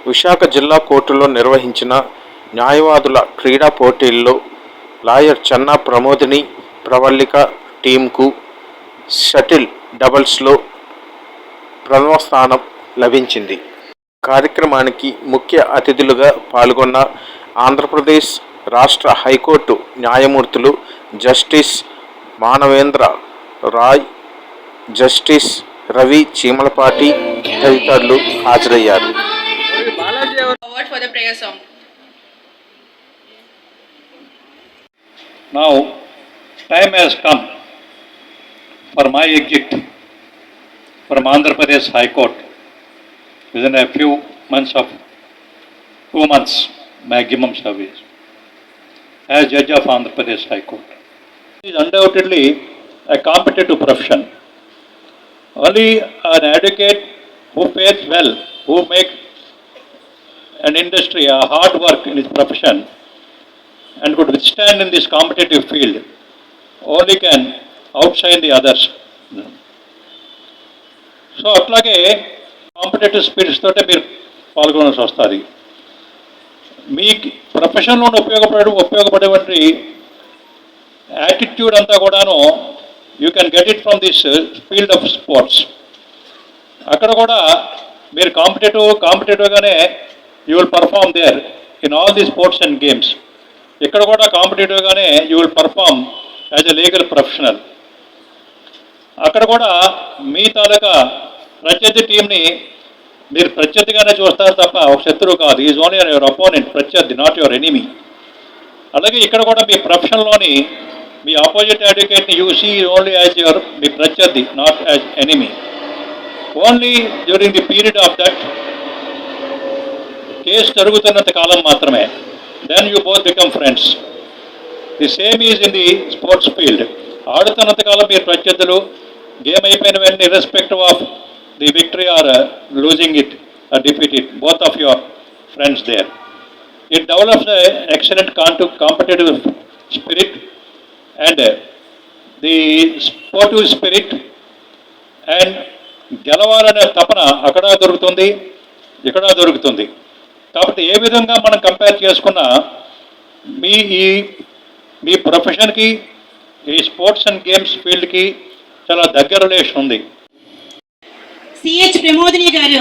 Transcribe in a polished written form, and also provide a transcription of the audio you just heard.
విశాఖ జిల్లా కోర్టులో నిర్వహించిన న్యాయవాదుల క్రీడా పోటీల్లో లాయర్ చెన్నా ప్రమోదిని ప్రవళిక టీంకు షటిల్ డబుల్స్లో ప్రథమ స్థానం లభించింది. కార్యక్రమానికి ముఖ్య అతిథులుగా పాల్గొన్న ఆంధ్రప్రదేశ్ రాష్ట్ర హైకోర్టు న్యాయమూర్తులు జస్టిస్ మానవేంద్ర రాయ్, జస్టిస్ రవి చీమలపాటి తదితరులు హాజరయ్యారు. Now, time has come for my exit from Andhra Pradesh High Court within a few months of 2 months maximum service as judge of Andhra Pradesh High Court. It is undoubtedly a competitive profession. Only an advocate who fares well, who makes an industry a hard work in his profession and could withstand in this competitive field only can outshine the others. So అట్లాగే competitive spirits తోటే మీరు పాల్గొనాల్సి వస్తుంది. మీ ప్రొఫెషన్లో ఉపయోగపడేటువంటి attitude అంతా కూడాను you can get it from this field of sports. అక్కడ కూడా మీరు కాంపిటేటివ్గానే you will perform there in all the sports and games. ఇక్కడ కూడా కాంపిటేటివ్గానే you will perform as a legal professional. అక్కడ కూడా మీ తాలూకా ప్రత్యర్థి టీంని మీరు ప్రత్యర్థిగానే చూస్తారు తప్ప ఒక శత్రువు కాదు. ఈజ్ ఓన్లీ యువర్ అపోనెంట్, ప్రత్యర్థి, నాట్ యువర్ ఎనిమీ. అలాగే ఇక్కడ కూడా మీ ప్రొఫెషన్లోని మీ ఆపోజిట్ అడ్వకేట్ని you see only as your మీ ప్రత్యర్థి, not as enemy. Only during the period of that case జరుగుతున్నంత కాలం మాత్రమే. Then you both become friends. The same is in the sports field. ఆడుతున్నంతకాలం మీరు ప్రత్యర్థులు, గేమ్ అయిపోయిన వెంటనే irrespective of the victory or losing it or defeat it, both of your friends there. It develops excellent competitive spirit and the sportive spirit. And గెలవాలనే తపన అక్కడ దొరుకుతుంది, ఇక్కడ దొరుకుతుంది. కాబట్టి ఏ విధంగా మనం కంపేర్ చేసుకున్నా మీ ప్రొఫెషన్కి ఈ స్పోర్ట్స్ అండ్ గేమ్స్ ఫీల్డ్కి చాలా దగ్గర రిలేషన్ ఉంది. సిహెచ్ ప్రమోదిని గారు